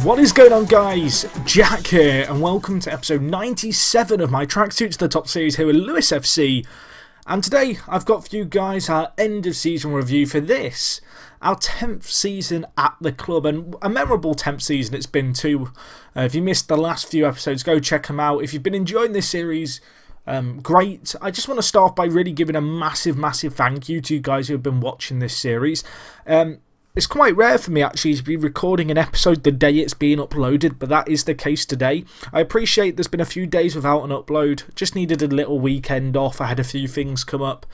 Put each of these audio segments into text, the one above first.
What is going on, guys? Jack here, and welcome to episode 97 of my Tracksuit to the Top series here with Lewis FC. And today I've got for you guys our end of season review for this, our 10th season at the club, and a memorable 10th season it's been too. If you missed the last few episodes, go check them out. If you've been enjoying this series, great. I just want to start off by really giving a massive thank you to you guys who have been watching this series. It's quite rare for me actually to be recording an episode the day it's being uploaded, but that is the case today. I appreciate there's been a few days without an upload, just needed a little weekend off, I had a few things come up.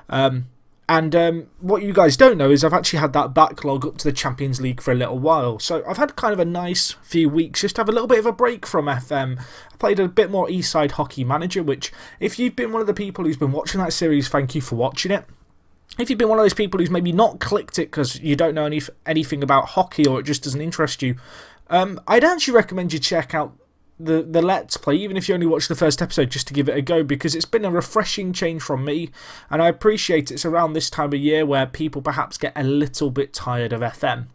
What you guys don't know is I've actually had that backlog up to the Champions League for a little while, so I've had kind of a nice few weeks just to have a little bit of a break from FM. I played a bit more Eastside Hockey Manager, which if you've been one of the people who's been watching that series, thank you for watching it. If you've been one of those people who's maybe not clicked it because you don't know anything about hockey or it just doesn't interest you, I'd actually recommend you check out the Let's Play, even if you only watch the first episode, just to give it a go, because it's been a refreshing change from me, and I appreciate it's around this time of year where people perhaps get a little bit tired of FM.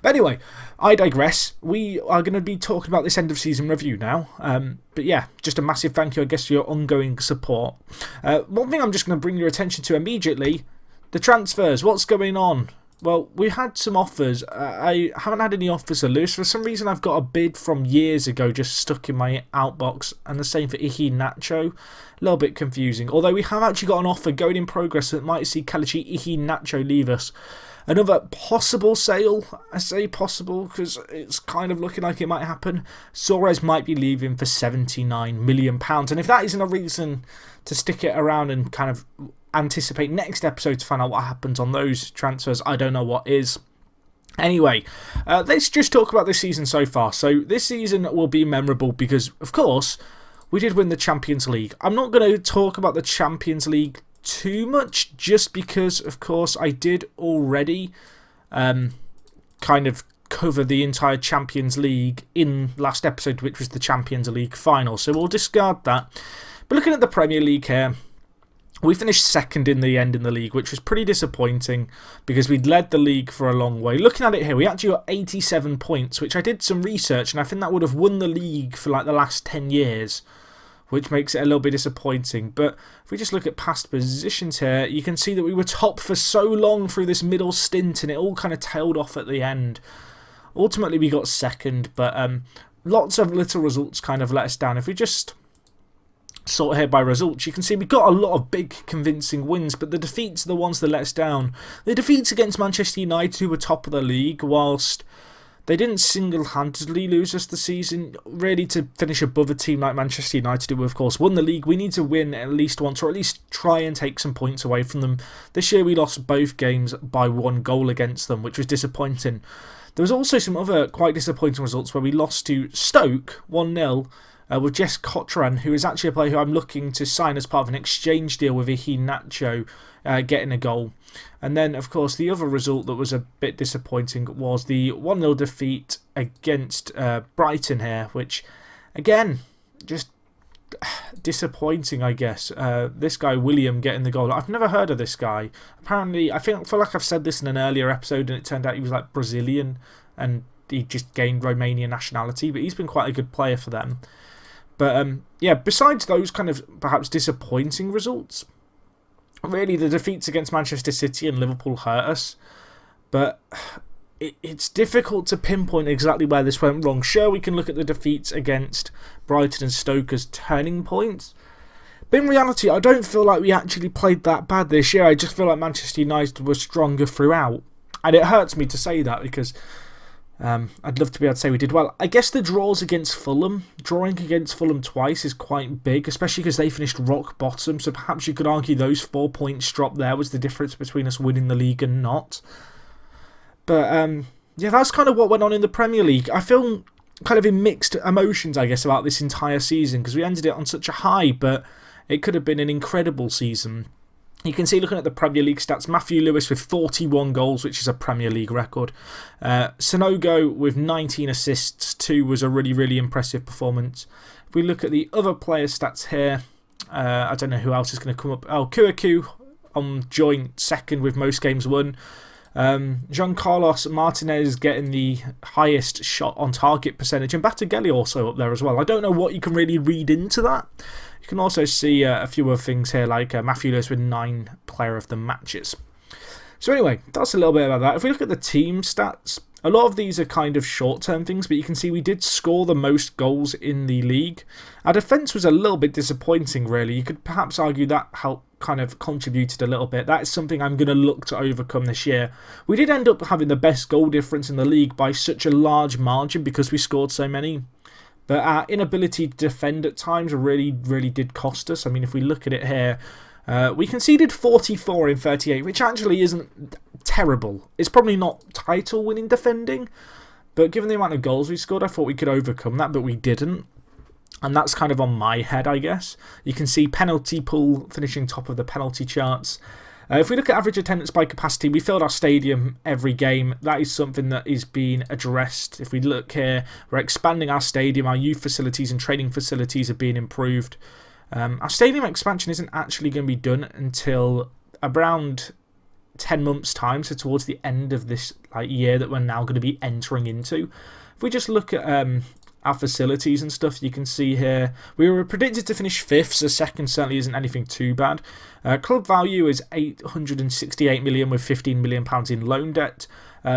But anyway, I digress. We are going to be talking about this end of season review now. But yeah, just a massive thank you, I guess, for your ongoing support. One thing I'm just going to bring your attention to immediately: the transfers. What's going on? Well, we had some offers. I haven't had any offers for Lewis. For some reason, I've got a bid from years ago just stuck in my outbox, and the same for Iheanacho. A little bit confusing. Although we have actually got an offer going in progress that might see Kelechi Iheanacho leave us. Another possible sale. I say possible because it's kind of looking like it might happen. Suarez might be leaving for £79 million. And if that isn't a reason to stick it around and kind of anticipate next episode to find out what happens on those transfers, I don't know what is. Anyway, let's just talk about this season so far. So this season will be memorable because, of course, we did win the Champions League. I'm not going to talk about the Champions League too much, just because, of course, I did already kind of cover the entire Champions League in last episode, which was the Champions League final. So we'll discard that. But looking at the Premier League here, we finished second in the end in the league, which was pretty disappointing because we'd led the league for a long way. Looking at it here, we actually got 87 points, which I did some research, and I think that would have won the league for like the last 10 years, which makes it a little bit disappointing. But if we just look at past positions here, you can see that we were top for so long through this middle stint, and it all kind of tailed off at the end. Ultimately, we got second, but lots of little results kind of let us down. If we just sort here by results, you can see we got a lot of big convincing wins, but the defeats are the ones that let us down. The defeats against Manchester United, who were top of the league, whilst they didn't single-handedly lose us the season, really to finish above a team like Manchester United, who of course won the league. We need to win at least once, or at least try and take some points away from them. This year we lost both games by 1 goal against them, which was disappointing. There was also some other quite disappointing results where we lost to Stoke 1-0, with Jess Cotran, who is actually a player who I'm looking to sign as part of an exchange deal with Iheanacho, getting a goal. And then, of course, the other result that was a bit disappointing was the 1-0 defeat against Brighton here, which, again, just disappointing, I guess. This guy, William, getting the goal. I've never heard of this guy. Apparently, I feel like I've said this in an earlier episode, and it turned out he was like Brazilian, and he just gained Romanian nationality, but he's been quite a good player for them. But yeah, besides those kind of perhaps disappointing results, really the defeats against Manchester City and Liverpool hurt us. But it's difficult to pinpoint exactly where this went wrong. Sure, we can look at the defeats against Brighton and Stoke as turning points, but in reality, I don't feel like we actually played that bad this year. I just feel like Manchester United was stronger throughout. And it hurts me to say that because I'd love to be able to say we did well. I guess the draws against Fulham, drawing against Fulham twice is quite big, especially because they finished rock bottom. So perhaps you could argue those 4 points drop there was the difference between us winning the league and not. But yeah, that's kind of what went on in the Premier League. I feel kind of in mixed emotions, I guess, about this entire season because we ended it on such a high, but it could have been an incredible season. You can see, looking at the Premier League stats, Matthew Lewis with 41 goals, which is a Premier League record. Sanogo with 19 assists, too, was a really impressive performance. If we look at the other player stats here, I don't know who else is going to come up. Oh, Kuaku on joint second with most games won. Jean Carlos Martinez getting the highest shot on target percentage, and Batagelli also up there as well. I don't know what you can really read into that. You can also see a few other things here, like Matthew Lewis with 9 player of the matches. So anyway, that's a little bit about that. If we look at the team stats, a lot of these are kind of short-term things, but you can see we did score the most goals in the league. Our defence was a little bit disappointing, really. You could perhaps argue that helped kind of contributed a little bit. That is something I'm going to look to overcome this year. We did end up having the best goal difference in the league by such a large margin because we scored so many. But our inability to defend at times really did cost us. I mean, if we look at it here, we conceded 44 in 38, which actually isn't terrible. It's probably not title-winning defending, but given the amount of goals we scored, I thought we could overcome that, but we didn't. And that's kind of on my head, I guess. You can see penalty pool finishing top of the penalty charts. If we look at average attendance by capacity, we filled our stadium every game. That is something that is being addressed. If we look here, we're expanding our stadium. Our youth facilities and training facilities are being improved. Our stadium expansion isn't actually going to be done until around 10 months' time, so towards the end of this year that we're now going to be entering into. If we just look at our facilities and stuff, you can see here we were predicted to finish 5th, so 2nd certainly isn't anything too bad. Club value is 868 million with 15 million pounds in loan debt.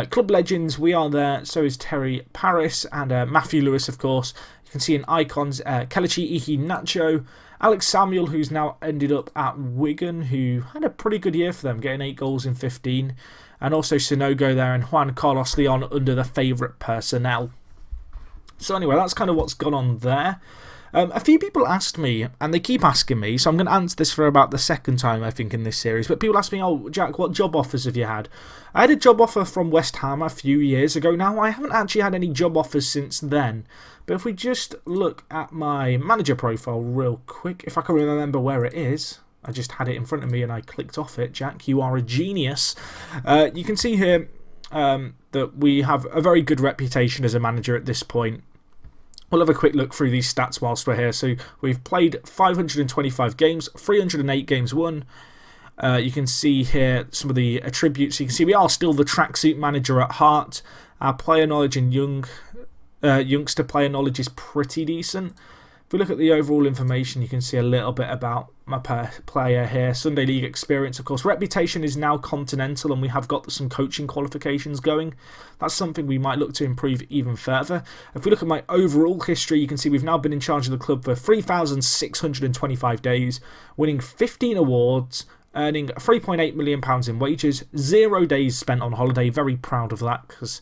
Club legends, we are there, so is Terry Paris and Matthew Lewis, of course. You can see in icons Kelechi Iheanacho, Alex Samuel, who's now ended up at Wigan, who had a pretty good year for them, getting 8 goals in 15. And also Sinogo there and Juan Carlos Leon under the favourite personnel. So anyway, that's kind of what's gone on there. A few people asked me, and they keep asking me, so I'm going to answer this for about the 2nd time, I think, in this series. But people ask me, oh, Jack, what job offers have you had? I had a job offer from West Ham a few years ago now. I haven't actually had any job offers since then. But if we just look at my manager profile real quick, if I can remember where it is. I just had it in front of me and I clicked off it. Jack, you are a genius. You can see here that we have a very good reputation as a manager at this point. We'll have a quick look through these stats whilst we're here. So we've played 525 games, 308 games won. You can see here some of the attributes. You can see we are still the tracksuit manager at heart. Our player knowledge and youngster player knowledge is pretty decent. If we look at the overall information, you can see a little bit about my player here. Sunday League experience, of course. Reputation is now continental, and we have got some coaching qualifications going. That's something we might look to improve even further. If we look at my overall history, you can see we've now been in charge of the club for 3,625 days, winning 15 awards, earning £3.8 million in wages, 0 days spent on holiday. Very proud of that, because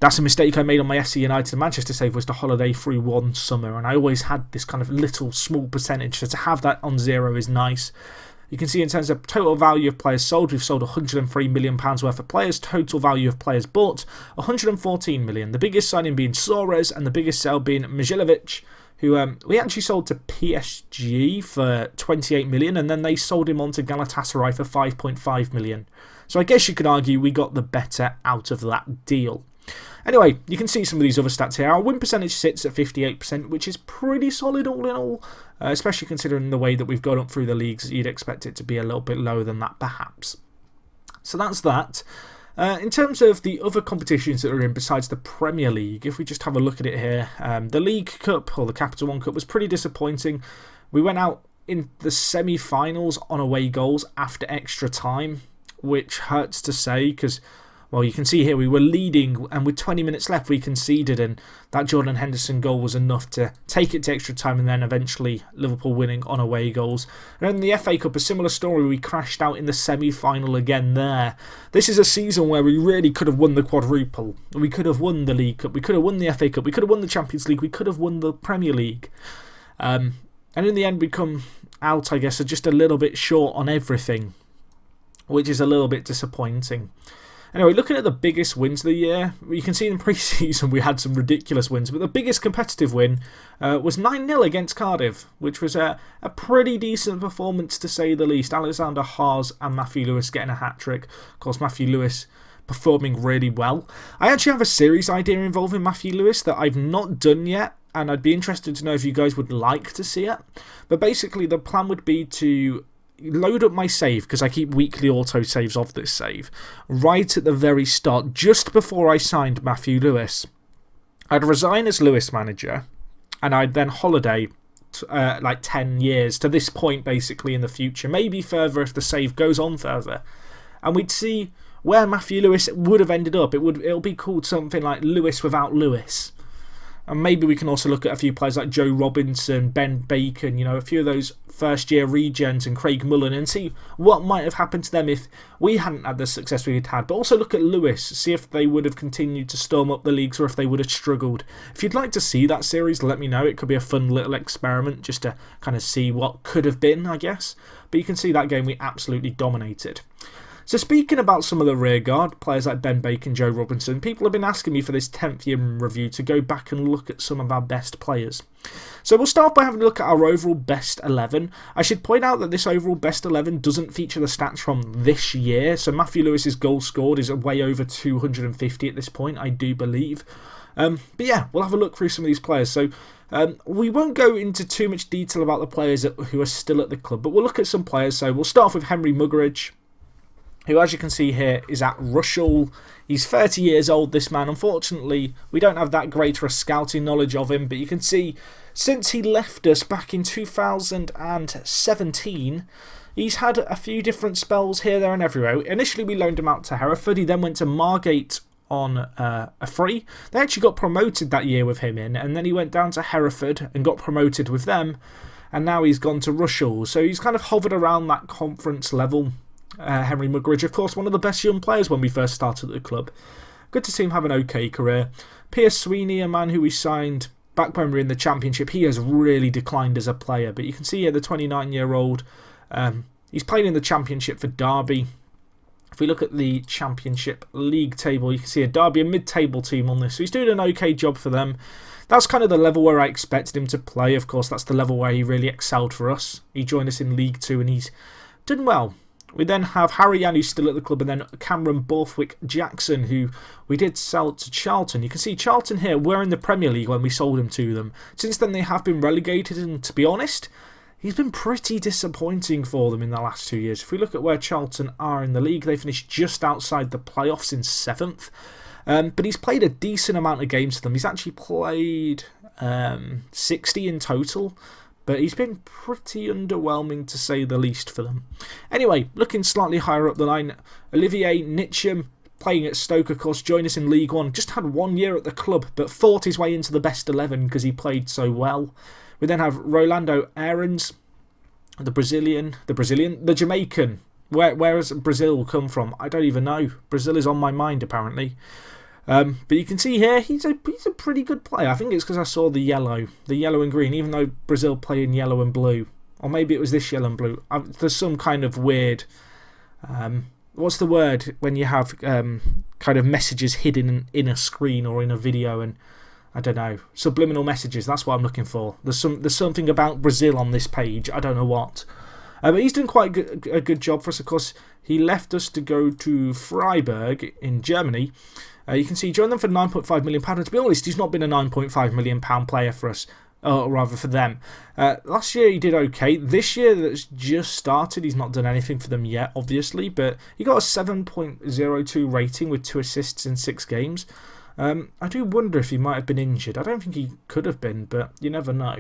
that's a mistake I made on my FC United and Manchester save, was to holiday through one summer, and I always had this kind of little small percentage, so to have that on 0 is nice. You can see in terms of total value of players sold, we've sold £103 million worth of players. Total value of players bought, £114 million. The biggest signing being Suarez and the biggest sale being Mijailovic, who we actually sold to PSG for £28 million, and then they sold him on to Galatasaray for £5.5 million. So I guess you could argue we got the better out of that deal. Anyway, you can see some of these other stats here. Our win percentage sits at 58%, which is pretty solid all in all, especially considering the way that we've gone up through the leagues. You'd expect it to be a little bit lower than that, perhaps. So that's that. In terms of the other competitions that are in besides the Premier League, if we just have a look at it here, the League Cup, or the Capital One Cup, was pretty disappointing. We went out in the semi-finals on away goals after extra time, which hurts to say because, well, you can see here we were leading, and with 20 minutes left we conceded, and that Jordan Henderson goal was enough to take it to extra time, and then eventually Liverpool winning on away goals. And in the FA Cup, a similar story. We crashed out in the semi-final again there. This is a season where we really could have won the quadruple. We could have won the League Cup, we could have won the FA Cup, we could have won the Champions League, we could have won the Premier League. And in the end we come out, I guess, just a little bit short on everything, which is a little bit disappointing. Anyway, looking at the biggest wins of the year, you can see in pre-season we had some ridiculous wins, but the biggest competitive win was 9-0 against Cardiff, which was a pretty decent performance to say the least. Alexander Haas and Matthew Lewis getting a hat-trick. Of course, Matthew Lewis performing really well. I actually have a series idea involving Matthew Lewis that I've not done yet, and I'd be interested to know if you guys would like to see it. But basically, the plan would be to load up my save, because I keep weekly auto-saves of this save, right at the very start, just before I signed Matthew Lewis. I'd resign as Lewis manager, and I'd then holiday like 10 years to this point, basically, in the future, maybe further if the save goes on further. And we'd see where Matthew Lewis would have ended up. It'll be called something like Lewis without Lewis. And maybe we can also look at a few players like Joe Robinson, Ben Bacon, a few of those first-year regens, and Craig Mullen, and see what might have happened to them if we hadn't had the success we'd had. But also look at Lewis, see if they would have continued to storm up the leagues or if they would have struggled. If you'd like to see that series, let me know. It could be a fun little experiment just to kind of see what could have been, I guess. But you can see that game we absolutely dominated. So speaking about some of the rearguard, players like Ben Bacon, Joe Robinson, people have been asking me for this 10th year in review to go back and look at some of our best players. So we'll start by having a look at our overall best 11. I should point out that this overall best 11 doesn't feature the stats from this year. So Matthew Lewis's goal scored is way over 250 at this point, I do believe. But yeah, we'll have a look through some of these players. So we won't go into too much detail about the players who are still at the club, but we'll look at some players. So we'll start off with Henry Muggeridge, who, as you can see here, is at Rushall. He's 30 years old, this man. Unfortunately, we don't have that great a scouting knowledge of him, but you can see, since he left us back in 2017, he's had a few different spells here, there and everywhere. Initially, we loaned him out to Hereford. He then went to Margate on a free. They actually got promoted that year with him in, and then he went down to Hereford and got promoted with them, and now he's gone to Rushall. So he's kind of hovered around that conference level. Henry Muggeridge, of course, one of the best young players when we first started at the club. Good to see him have an okay career. Pierce Sweeney, a man who we signed back when we were in the Championship, he has really declined as a player. But you can see here the 29-year-old, he's playing in the Championship for Derby. If we look at the Championship League table, you can see a Derby, a mid-table team on this. So he's doing an okay job for them. That's kind of the level where I expected him to play. Of course, that's the level where he really excelled for us. He joined us in League 2 and he's done well. We then have Harry Yan, who's still at the club, and then Cameron Borthwick-Jackson, who we did sell to Charlton. You can see Charlton here were in the Premier League when we sold him to them. Since then, they have been relegated, and to be honest, he's been pretty disappointing for them in the last 2 years. If we look at where Charlton are in the league, they finished just outside the playoffs in 7th. But he's played a decent amount of games for them. He's actually played 60 in total. But he's been pretty underwhelming, to say the least, for them. Anyway, looking slightly higher up the line, Olivier Nitcham, playing at Stoke, of course, joined us in League 1. Just had 1 year at the club, but fought his way into the best 11 because he played so well. We then have Rolando Aarons, the Jamaican. Where has Brazil come from? I don't even know. Brazil is on my mind, apparently. But you can see here, he's a pretty good player. I think it's because I saw the yellow and green, even though Brazil play in yellow and blue. Or maybe it was this yellow and blue. There's some kind of weird... what's the word when you have kind of messages hidden in a screen or in a video, and I don't know, subliminal messages, that's what I'm looking for. There's something about Brazil on this page, I don't know what. But he's done quite a good job for us. Of course, he left us to go to Freiburg in Germany. You can see he joined them for £9.5 million. And to be honest, he's not been a £9.5 million player for us, or rather for them. Last year he did okay. This year that's just started, he's not done anything for them yet, obviously. But he got a 7.02 rating with 2 assists in 6 games. I do wonder if he might have been injured. I don't think he could have been, but you never know.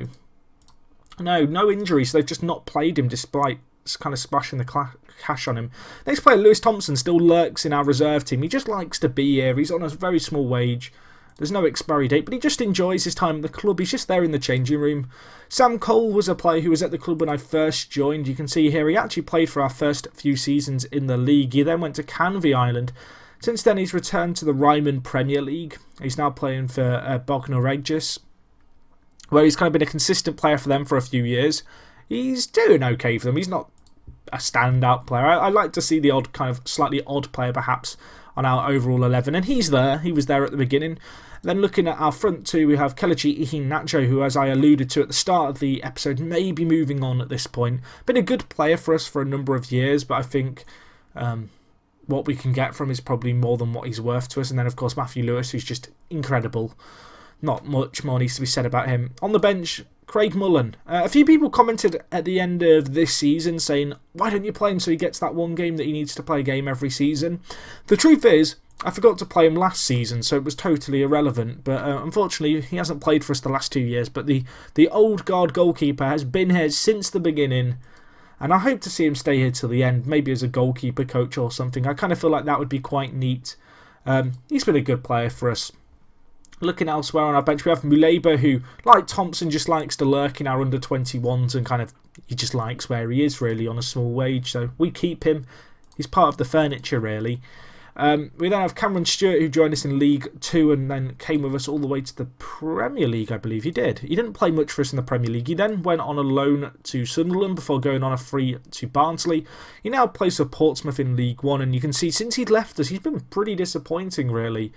No injuries. They've just not played him despite kind of splashing the cash on him. Next player, Lewis Thompson, still lurks in our reserve team. He just likes to be here. He's on a very small wage. There's no expiry date, but he just enjoys his time at the club. He's just there in the changing room. Sam Cole was a player who was at the club when I first joined. You can see here he actually played for our first few seasons in the league. He then went to Canvey Island. Since then, he's returned to the Ryman Premier League. He's now playing for Bognor Regis, where he's kind of been a consistent player for them for a few years. He's doing okay for them. He's not a standout player. I like to see the odd kind of slightly odd player perhaps on our overall 11, and he's there. He was there at the beginning. Then looking at our front two, we have Kelechi Iheanacho, who, as I alluded to at the start of the episode, may be moving on at this point. Been a good player for us for a number of years, but I think what we can get from him is probably more than what he's worth to us. And then, of course, Matthew Lewis, who's just incredible. Not much more needs to be said about him. On the bench, Craig Mullen. A few people commented at the end of this season saying, why don't you play him so he gets that one game that he needs to play a game every season? The truth is, I forgot to play him last season, so it was totally irrelevant. But unfortunately, he hasn't played for us the last 2 years. But the old guard goalkeeper has been here since the beginning. And I hope to see him stay here till the end, maybe as a goalkeeper coach or something. I kind of feel like that would be quite neat. He's been a good player for us. Looking elsewhere on our bench, we have Muleba, who, like Thompson, just likes to lurk in our under-21s and kind of, he just likes where he is, really, on a small wage. So we keep him. He's part of the furniture, really. We then have Cameron Stewart, who joined us in League 2 and then came with us all the way to the Premier League, I believe he did. He didn't play much for us in the Premier League. He then went on a loan to Sunderland before going on a free to Barnsley. He now plays for Portsmouth in League 1, and you can see since he'd left us, he's been pretty disappointing, really.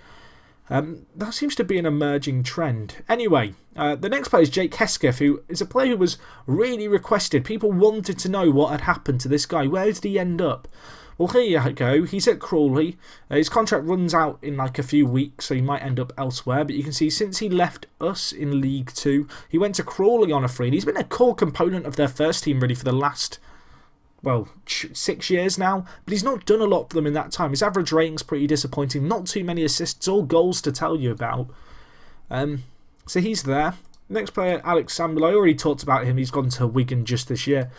That seems to be an emerging trend. Anyway, the next player is Jake Hesketh, who is a player who was really requested. People wanted to know what had happened to this guy. Where did he end up? Well, here you go. He's at Crawley. His contract runs out in like a few weeks, so he might end up elsewhere. But you can see since he left us in League 2, he went to Crawley on a free. And he's been a core component of their first team, really, for the last, well, 6 years now. But he's not done a lot for them in that time. His average rating's pretty disappointing. Not too many assists or goals to tell you about. So he's there. Next player, Alex Samuel. I already talked about him. He's gone to Wigan just this year.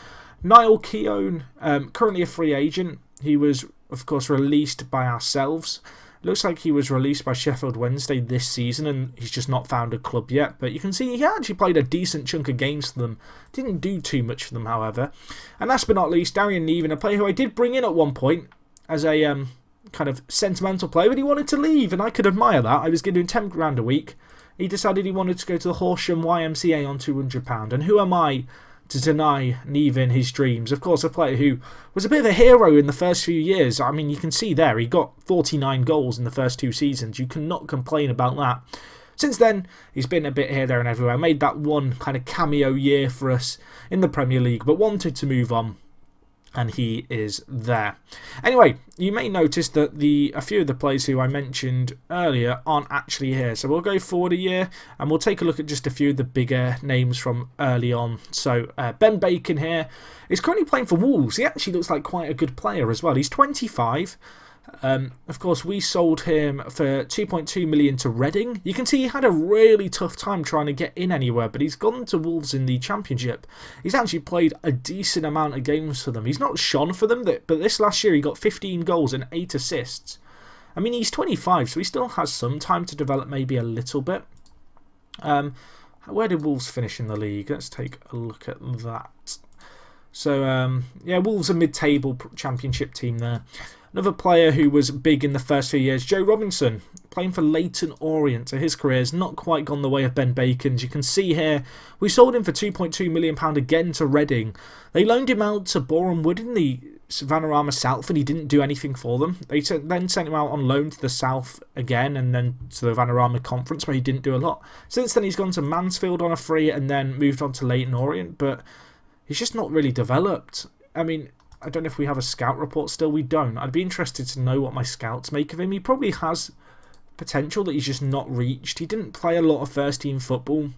Niall Keown, currently a free agent. He was, of course, released by ourselves. It looks like he was released by Sheffield Wednesday this season, and he's just not found a club yet. But you can see he actually played a decent chunk of games for them. Didn't do too much for them, however. And last but not least, Darian Neven, a player who I did bring in at one point as a kind of sentimental player, but he wanted to leave, and I could admire that. I was giving him £10 a week. He decided he wanted to go to the Horsham YMCA on £200. And who am I to deny Neven his dreams? Of course, a player who was a bit of a hero in the first few years. I mean, you can see there, he got 49 goals in the first 2 seasons. You cannot complain about that. Since then, he's been a bit here, there and everywhere. Made that one kind of cameo year for us in the Premier League, but wanted to move on. And he is there. Anyway, you may notice that a few of the players who I mentioned earlier aren't actually here. So we'll go forward a year and we'll take a look at just a few of the bigger names from early on. So Ben Bacon here is currently playing for Wolves. He actually looks like quite a good player as well. He's 25. Of course, we sold him for 2.2 million to Reading. You can see he had a really tough time trying to get in anywhere, but he's gone to Wolves in the Championship. He's actually played a decent amount of games for them. He's not shone for them, but this last year he got 15 goals and 8 assists. I mean, he's 25, so he still has some time to develop maybe a little bit. Where did Wolves finish in the league? Let's take a look at that. So, yeah, Wolves are mid-table Championship team there. Another player who was big in the first few years, Joe Robinson, playing for Leyton Orient. So his career has not quite gone the way of Ben Bacon's. You can see here, we sold him for £2.2 million again to Reading. They loaned him out to Boreham Wood in the Vanarama South, and he didn't do anything for them. They then sent him out on loan to the South again, and then to the Vanarama Conference, where he didn't do a lot. Since then, he's gone to Mansfield on a free, and then moved on to Leyton Orient, but he's just not really developed. I mean, I don't know if we have a scout report still. We don't. I'd be interested to know what my scouts make of him. He probably has potential that he's just not reached. He didn't play a lot of first team football,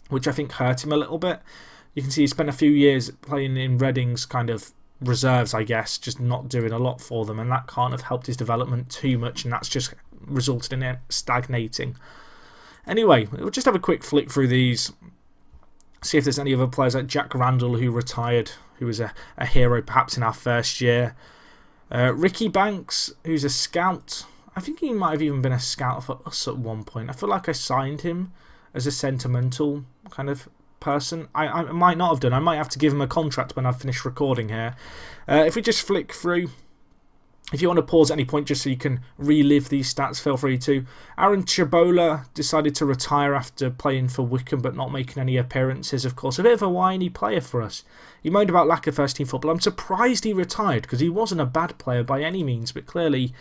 which I think hurt him a little bit. You can see he spent a few years playing in Reading's kind of reserves, I guess, just not doing a lot for them, and that can't have helped his development too much, and that's just resulted in it stagnating. Anyway, we'll just have a quick flick through these, see if there's any other players like Jack Randall, who retired, who was a hero perhaps in our first year. Ricky Banks, who's a scout. I think he might have even been a scout for us at one point. I feel like I signed him as a sentimental kind of person. I might not have done. I might have to give him a contract when I've finished recording here. If we just flick through, if you want to pause at any point just so you can relive these stats, feel free to. Aaron Chabola decided to retire after playing for Wycombe but not making any appearances, of course. A bit of a whiny player for us. He moaned about lack of first team football. I'm surprised he retired because he wasn't a bad player by any means, but clearly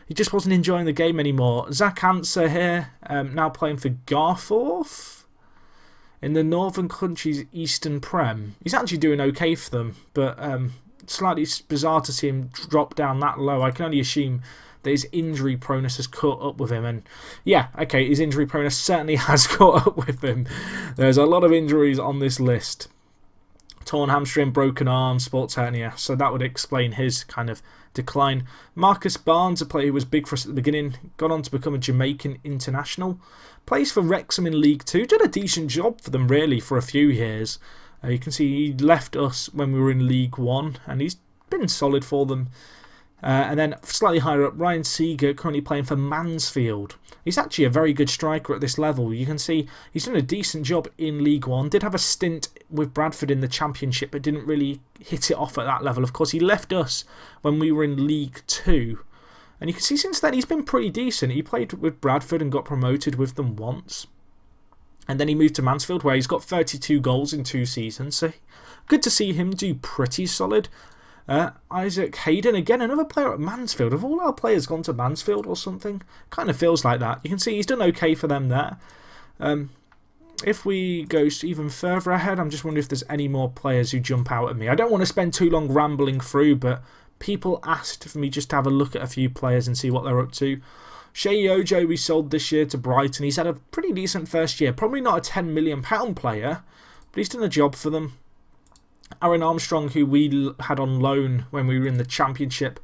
he just wasn't enjoying the game anymore. Zach Answer here, now playing for Garforth in the Northern Countries Eastern Prem. He's actually doing okay for them, but slightly bizarre to see him drop down that low. I can only assume that his injury proneness has caught up with him. And yeah, okay, his injury proneness certainly has caught up with him. There's a lot of injuries on this list. Torn hamstring, broken arm, sports hernia. So that would explain his kind of decline. Marcus Barnes, a player who was big for us at the beginning, gone on to become a Jamaican international. Plays for Wrexham in League 2. Did a decent job for them, really, for a few years. You can see he left us when we were in League 1, and he's been solid for them. And then slightly higher up, Ryan Seeger, currently playing for Mansfield. He's actually a very good striker at this level. You can see he's done a decent job in League 1. Did have a stint with Bradford in the Championship, but didn't really hit it off at that level. Of course, he left us when we were in League 2. And you can see since then he's been pretty decent. He played with Bradford and got promoted with them once. And then he moved to Mansfield, where he's got 32 goals in 2 seasons. So good to see him do pretty solid. Isaac Hayden, again, another player at Mansfield. Have all our players gone to Mansfield or something? Kind of feels like that. You can see he's done okay for them there. If we go even further ahead, I'm just wondering if there's any more players who jump out at me. I don't want to spend too long rambling through, but people asked for me just to have a look at a few players and see what they're up to. Shea Ojo we sold this year to Brighton. He's had a pretty decent first year. Probably not a £10 million player, but he's done a job for them. Aaron Armstrong, who we had on loan when we were in the Championship,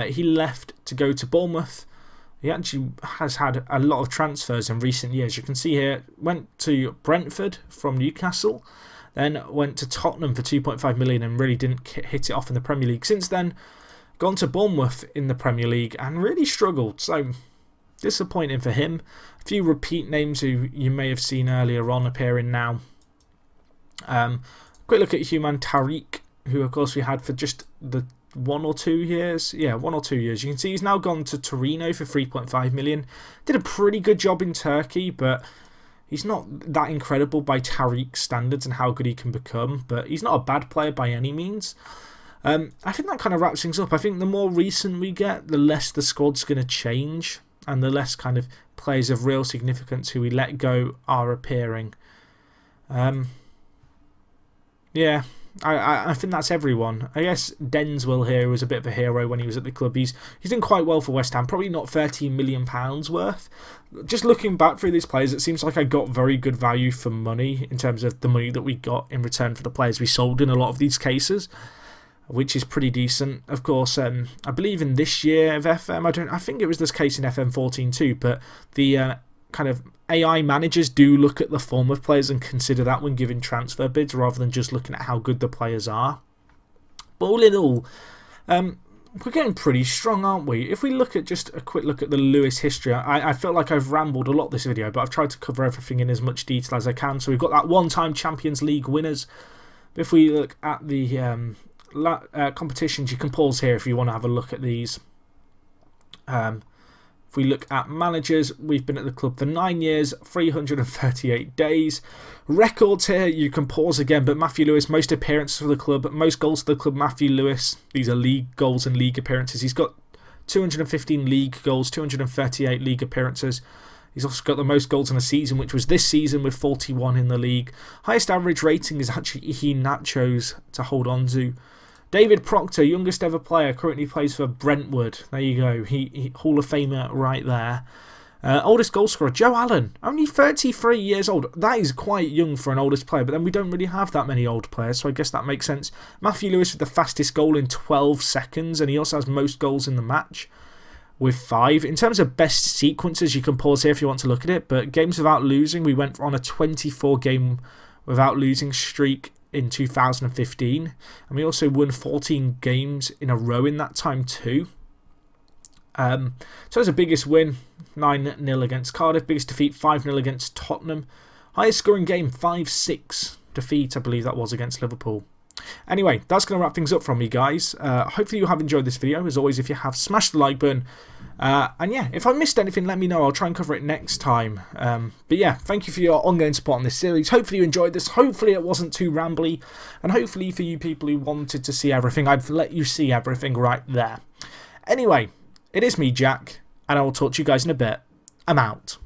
he left to go to Bournemouth. He actually has had a lot of transfers in recent years. You can see here, went to Brentford from Newcastle, then went to Tottenham for 2.5 million and really didn't hit it off in the Premier League. Since then, gone to Bournemouth in the Premier League and really struggled. So, disappointing for him. A few repeat names who you may have seen earlier on appearing now. Quick look at Human Tariq, who of course we had for just the 1 or 2 years. Yeah, 1 or 2 years. You can see he's now gone to Torino for 3.5 million. Did a pretty good job in Turkey, but he's not that incredible by Tariq's standards and how good he can become. But he's not a bad player by any means. I think that kind of wraps things up. I think the more recent we get, the less the squad's going to change, and the less kind of players of real significance who we let go are appearing. Yeah, I think that's everyone. I guess Denswell here was a bit of a hero when he was at the club. He's done quite well for West Ham. Probably not £13 million worth. Just looking back through these players, it seems like I got very good value for money in terms of the money that we got in return for the players we sold in a lot of these cases, which is pretty decent. Of course, I believe in this year of FM, I think it was this case in FM 14 too, but the kind of AI managers do look at the form of players and consider that when giving transfer bids rather than just looking at how good the players are. But all in all, we're getting pretty strong, aren't we? If we look at just a quick look at the Lewis history, I feel like I've rambled a lot this video, but I've tried to cover everything in as much detail as I can. So we've got that one-time Champions League winners. If we look at the competitions, you can pause here if you want to have a look at these. If we look at managers, we've been at the club for 9 years, 338 days. Records here, you can pause again, but Matthew Lewis, most appearances for the club, most goals for the club, Matthew Lewis. These are league goals and league appearances. He's got 215 league goals, 238 league appearances. He's also got the most goals in a season, which was this season with 41 in the league. Highest average rating is actually Iheanacho's to hold on to. David Proctor, youngest ever player, currently plays for Brentwood. There you go. He Hall of Famer right there. Oldest goal scorer, Joe Allen, only 33 years old. That is quite young for an oldest player, but then we don't really have that many old players, so I guess that makes sense. Matthew Lewis with the fastest goal in 12 seconds, and he also has most goals in the match with 5. In terms of best sequences, you can pause here if you want to look at it, but games without losing, we went on a 24-game without losing streak in 2015, and we also won 14 games in a row in that time too. So it's the biggest win, 9-0 against Cardiff. Biggest defeat, 5-0 against Tottenham. Highest scoring game, 5-6 defeat, I believe that was against Liverpool. Anyway, that's going to wrap things up from me, guys. Hopefully you have enjoyed this video. As always, if you have, smash the like button. And yeah, if I missed anything, let me know. I'll try and cover it next time. But yeah, thank you for your ongoing support on this series. Hopefully you enjoyed this. Hopefully it wasn't too rambly. And hopefully for you people who wanted to see everything, I've let you see everything right there. Anyway, it is me, Jack, and I will talk to you guys in a bit. I'm out.